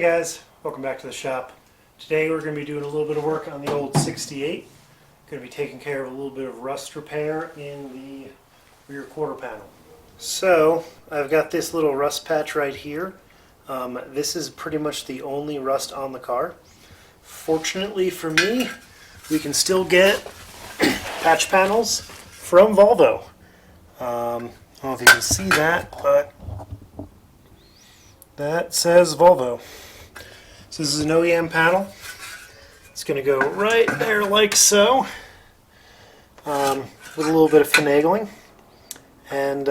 Hey guys, welcome back to the shop. Today we're going to be doing a little bit of work on the old 68. Going to be taking care of a little bit of rust repair in the rear quarter panel. So I've got this little rust patch right here. This is pretty much the only rust on the car. Fortunately for me, we can still get patch panels from Volvo. I don't know if you can see that, but that says Volvo. So this is an OEM panel. It's going to go right there like so, with a little bit of finagling. And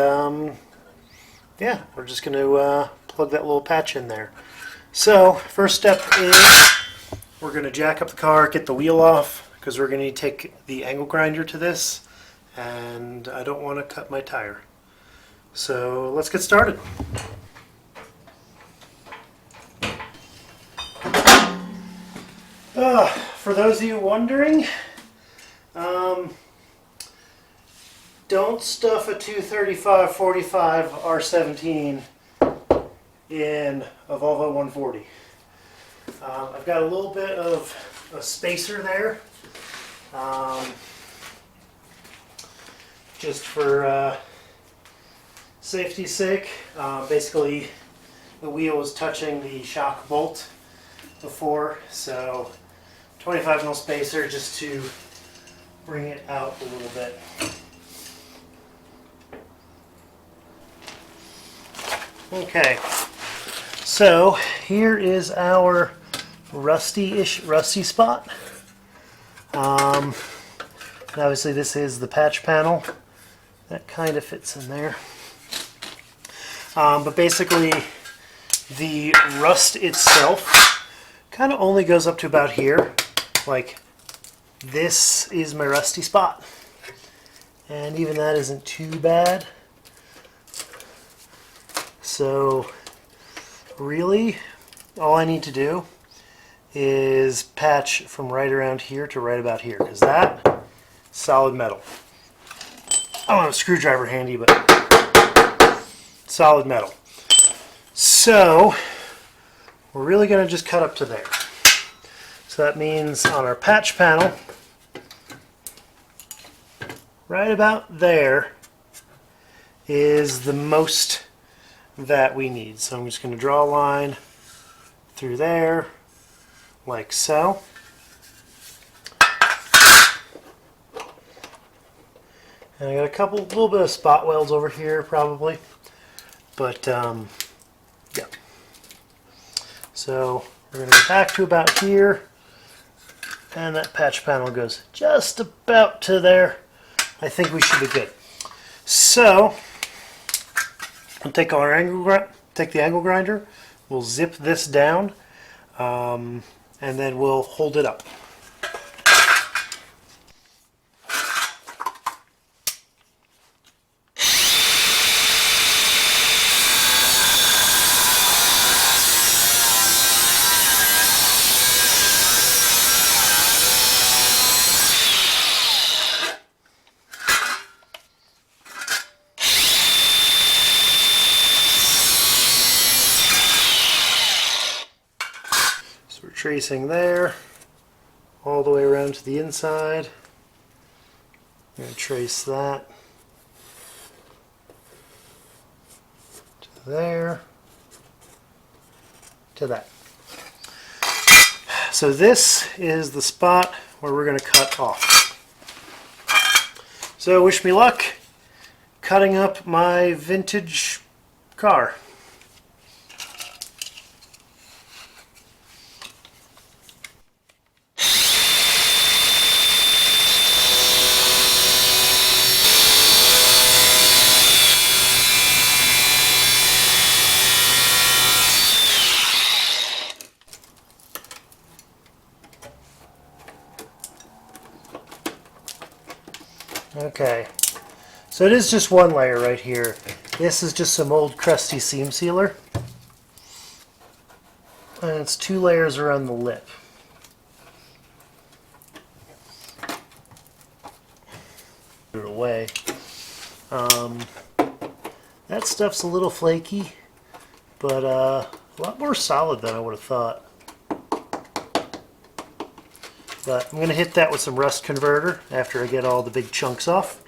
yeah, we're just going to plug that little patch in there. So first step is we're going to jack up the car, get the wheel off, because we're going to need to take the angle grinder to this, and I don't want to cut my tire. So let's get started. For those of you wondering, don't stuff a 235/45 R17 in a Volvo 140. I've got a little bit of a spacer there, just for safety's sake. Basically, the wheel was touching the shock bolt before, so 25 mil spacer just to bring it out a little bit. Okay, so here is our rusty spot. And obviously this is the patch panel. That kind of fits in there. But basically the rust itself kind of only goes up to about here. Like, this is my rusty spot, and even that isn't too bad. So really all I need to do is patch from right around here to right about here, because that solid metal. I don't have a screwdriver handy, but solid metal. So we're really going to just cut up to there. So that means on our patch panel, right about there is the most that we need. So I'm just going to draw a line through there, like so. And I got a little bit of spot welds over here probably, but yeah. So we're going to go back to about here. And that patch panel goes just about to there. I think we should be good. So we'll take the angle grinder. We'll zip this down, and then we'll hold it up. We're tracing there, all the way around to the inside. I'm going to trace that to there, to that. So this is the spot where we're going to cut off. So wish me luck cutting up my vintage car. Okay, so it is just one layer right here. This is just some old crusty seam sealer, and it's 2 layers around the lip. Put it away. That stuff's a little flaky, but A lot more solid than I would have thought. But I'm going to hit that with some rust converter after I get all the big chunks off.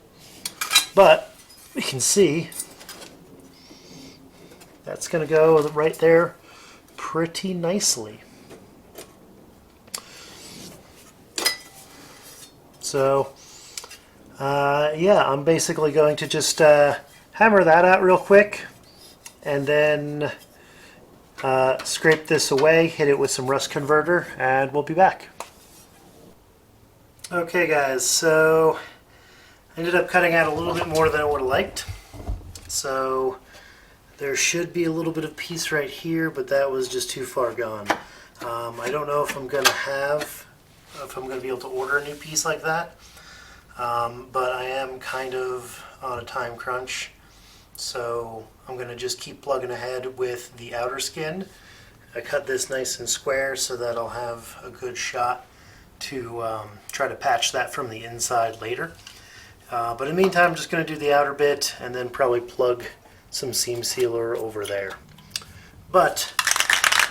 But we can see that's going to go right there pretty nicely. So yeah, I'm basically going to just hammer that out real quick and then scrape this away, hit it with some rust converter, and we'll be back. Okay guys, so I ended up cutting out a little bit more than I would have liked. So there should be a little bit of piece right here, but that was just too far gone. I don't know if I'm going to be able to order a new piece like that, but I am kind of on a time crunch, so I'm going to just keep plugging ahead with the outer skin. I cut this nice and square so that I'll have a good shot to try to patch that from the inside later. But in the meantime, I'm just going to do the outer bit and then probably plug some seam sealer over there. But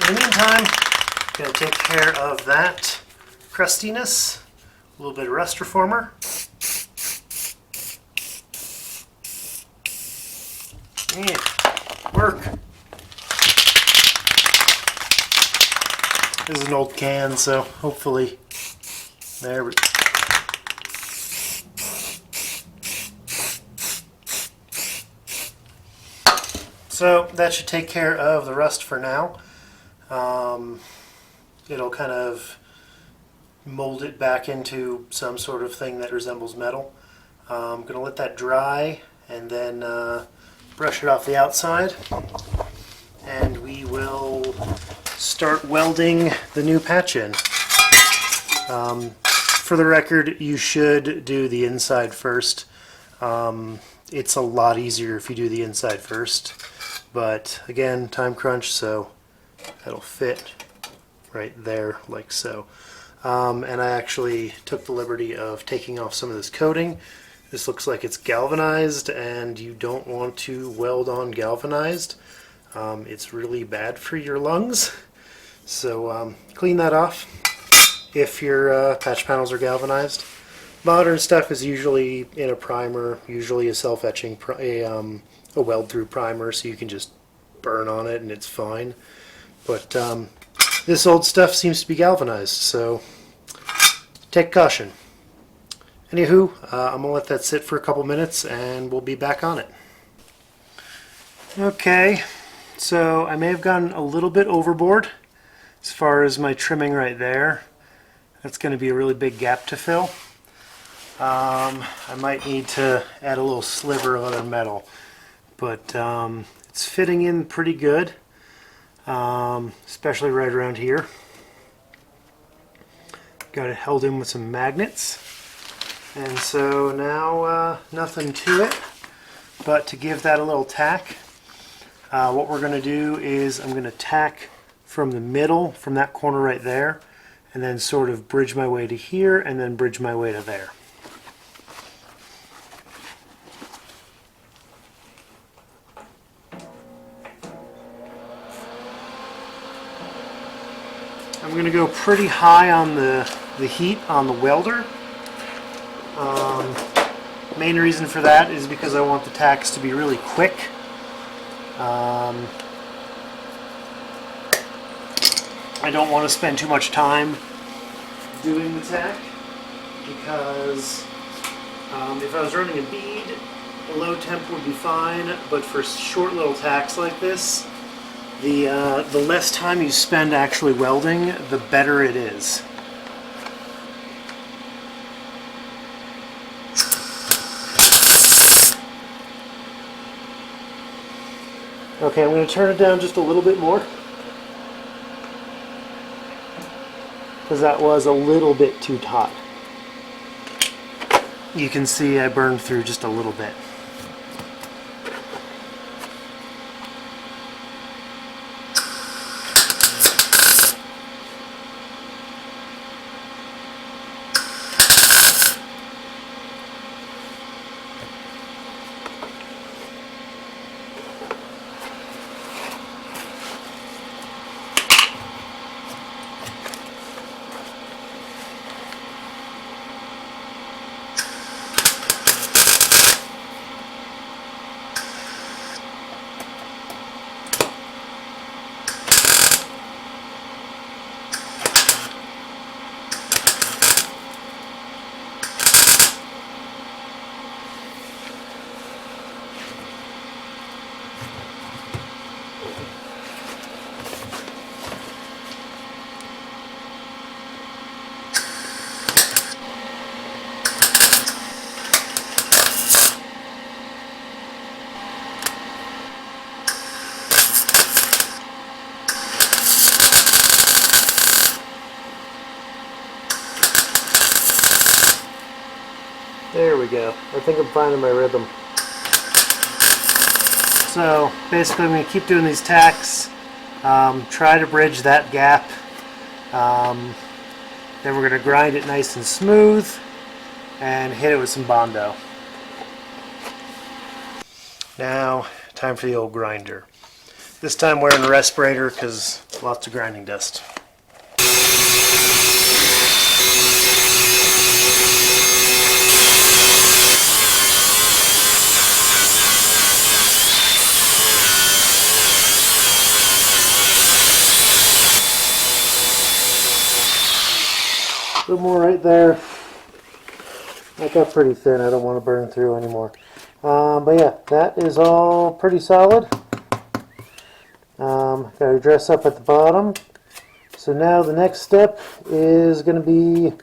in the meantime, I'm going to take care of that crustiness, a little bit of rust reformer. Yeah, work. This is an old can, so hopefully, there we go. So that should take care of the rust for now. It'll kind of mold it back into some sort of thing that resembles metal. I'm going to let that dry and then brush it off the outside, and we will start welding the new patch in. For the record, you should do the inside first. It's a lot easier if you do the inside first, but again, time crunch, so that'll fit right there like so. And I actually took the liberty of taking off some of this coating. This looks like it's galvanized, and you don't want to weld on galvanized. It's really bad for your lungs. So clean that off if your patch panels are galvanized. Modern stuff is usually in a primer, usually a self-etching, a weld-through primer, so you can just burn on it and it's fine. But this old stuff seems to be galvanized, so take caution. Anywho, I'm going to let that sit for a couple minutes and we'll be back on it. Okay, so I may have gone a little bit overboard as far as my trimming right there. That's going to be a really big gap to fill. I might need to add a little sliver of other metal, but it's fitting in pretty good, especially right around here. Got it held in with some magnets, and so now nothing to it but to give that a little tack. What we're going to do is I'm going to tack from the middle, from that corner right there, and then sort of bridge my way to here and then bridge my way to there. I'm going to go pretty high on the heat on the welder. Main reason for that is because I want the tacks to be really quick. I don't want to spend too much time doing the tack, because if I was running a bead, a low temp would be fine, but for short little tacks like this, the less time you spend actually welding, the better it is. Okay, I'm going to turn it down just a little bit more, because that was a little bit too hot. You can see I burned through just a little bit. There we go. I think I'm finding my rhythm. So basically I'm going to keep doing these tacks, try to bridge that gap, then we're going to grind it nice and smooth and hit it with some Bondo. Now time for the old grinder. This time wearing a respirator because lots of grinding dust. A little more right there. That got pretty thin. I don't want to burn through anymore. But yeah, that is all pretty solid. Got to dress up at the bottom. So now the next step is going to be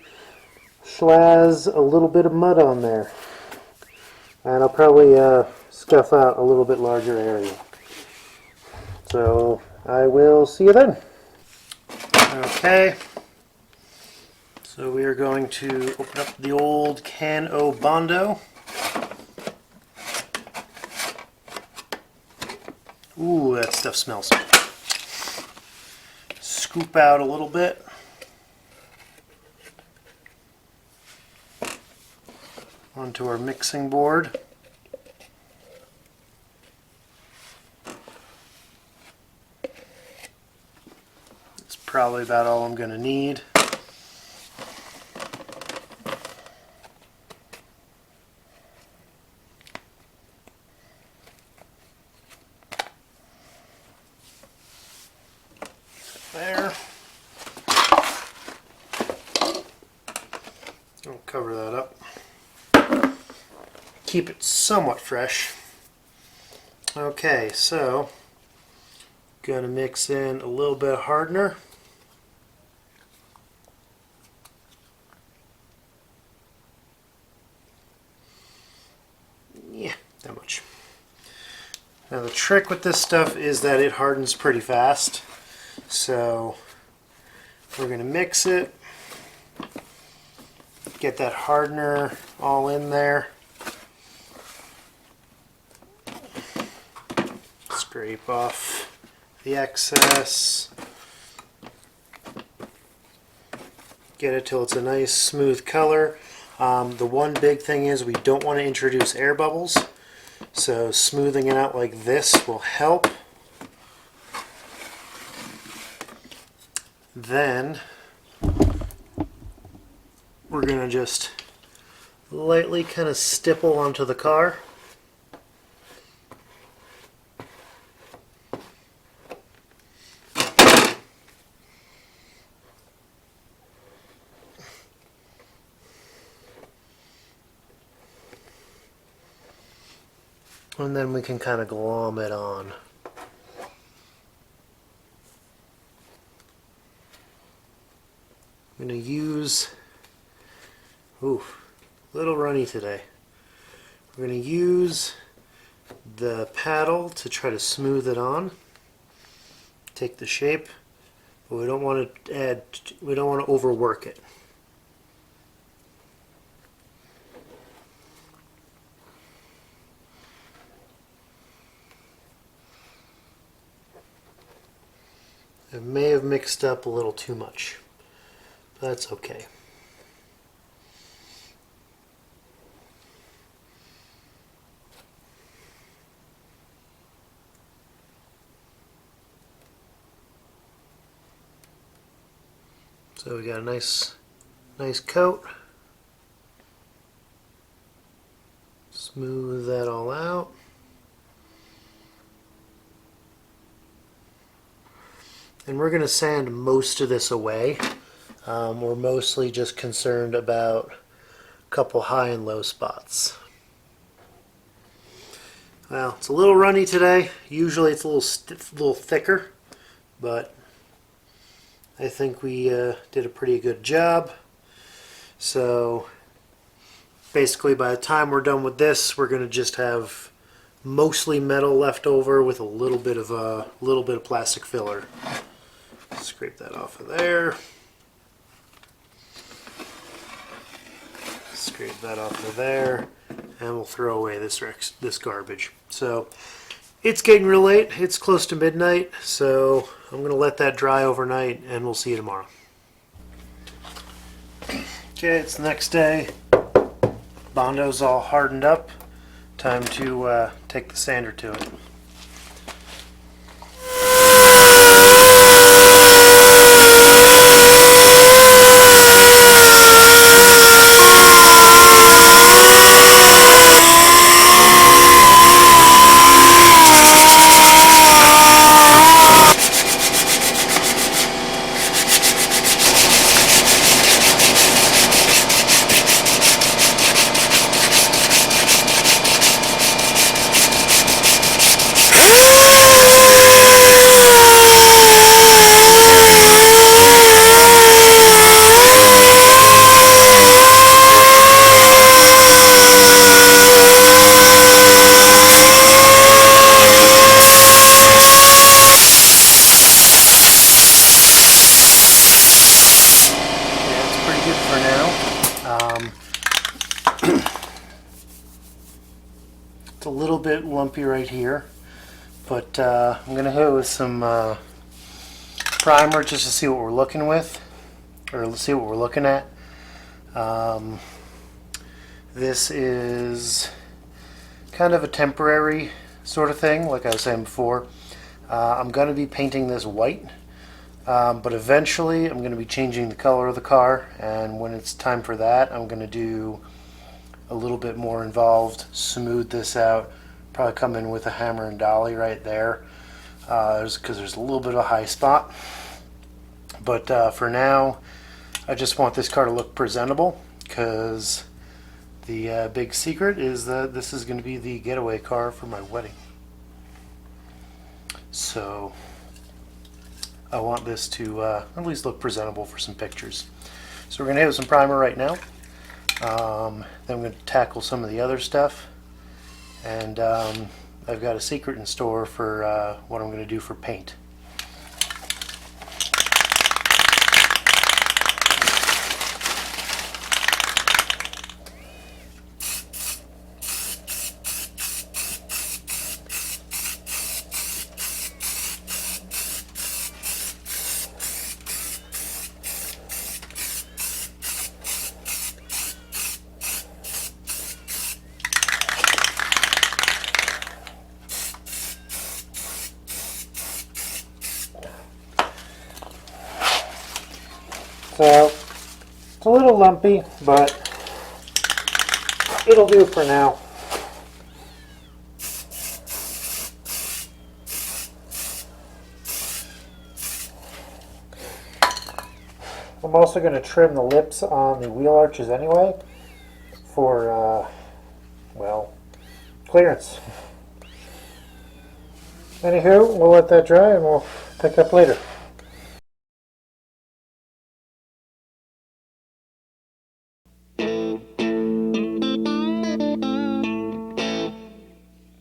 schlaz a little bit of mud on there. And I'll probably scuff out a little bit larger area. So I will see you then. Okay. So we are going to open up the old can o' Bondo. Ooh, that stuff smells. Scoop out a little bit. Onto our mixing board. That's probably about all I'm going to need. There. I'll cover that up. Keep it somewhat fresh. Okay, so gonna mix in a little bit of hardener. Yeah, that much. Now the trick with this stuff is that it hardens pretty fast. So we're going to mix it, get that hardener all in there, scrape off the excess, get it till it's a nice smooth color. The one big thing is we don't want to introduce air bubbles, so smoothing it out like this will help. Then we're going to just lightly kind of stipple onto the car. And then we can kind of glom it on. I'm going to use, ooh, a little runny today. We're going to use the paddle to try to smooth it on. Take the shape, but we don't want to overwork it. I may have mixed up a little too much. That's okay. So we got a nice coat. Smooth that all out. And we're going to sand most of this away. We're mostly just concerned about a couple high and low spots. Well, it's a little runny today. Usually it's a little thicker, but I think we did a pretty good job. So basically by the time we're done with this, we're going to just have mostly metal left over with a little bit of plastic filler. Scrape that off of there. Scrape that off of there, and we'll throw away this garbage. So it's getting real late. It's close to midnight, so I'm going to let that dry overnight, and we'll see you tomorrow. Okay, it's the next day. Bondo's all hardened up. Time to take the sander to it. It's a little bit lumpy right here, but I'm going to hit it with some primer just to see what we're looking with, or let's see what we're looking at. This is kind of a temporary sort of thing, like I was saying before. I'm going to be painting this white, but eventually I'm going to be changing the color of the car, and when it's time for that, I'm going to do a little bit more involved, smooth this out, probably come in with a hammer and dolly right there, because there's a little bit of a high spot. But for now, I just want this car to look presentable, because the big secret is that this is going to be the getaway car for my wedding. So I want this to at least look presentable for some pictures. So we're going to hit with some primer right now. Then I'm going to tackle some of the other stuff, and I've got a secret in store for what I'm going to do for paint. So it's a little lumpy, but it'll do for now. I'm also going to trim the lips on the wheel arches anyway for, well, clearance. Anywho, we'll let that dry and we'll pick up later.